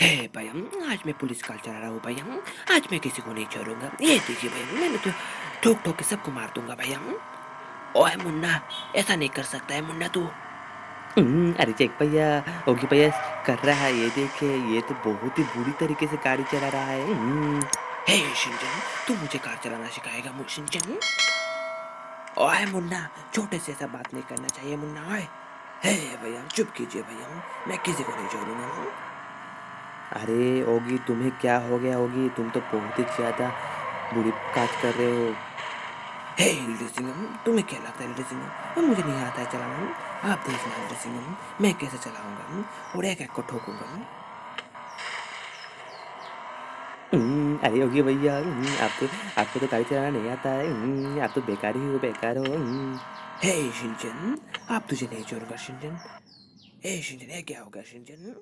हे भैया, आज मैं पुलिस कार चला रहा हूँ भैया। आज मैं किसी को नहीं छोड़ूंगा। ये देखिए भैया, मैंने तो ठोक ठोक के सबको मार दूंगा भैया। ओए मुन्ना, ऐसा नहीं कर सकता है मुन्ना तू। अरे चेक भैया, ओगी भैया कर रहा है, ये देखिए, ये तो बहुत ही बुरी तरीके से गाड़ी चला रहा है। हे शिनचैन, तू मुझे कार चलाना सिखाएगा शिनचैन? ओए मुन्ना, छोटे से ऐसा बात नहीं करना चाहिए मुन्ना। ओए हे भैया, चुप कीजिए भैया, मैं किसी को नहीं छोड़ूंगा। अरे ओगी, तुम्हें क्या हो गया ओगी? तुम तो बहुत ही ज़्यादा बुरी काज कर रहे हो। हे हिल्डी सिंघम, तुम्हें क्या लगता है हिल्डी सिंघम? मुझे नहीं आता है चलाना। आप देखना हिल्डी सिंघम, मैं कैसे चलाऊंगा और एक एक को ठोकूंगा। अरे ओगी भैया, आपको तो गाड़ी चलाना नहीं आता है। आप तो बेकार ही हो, बेकार हो। हे शिनचैन, आप तुझे नहीं छोड़ूंगा शिनचैन। हे शिनचैन, ये क्या होगा शिनचैन?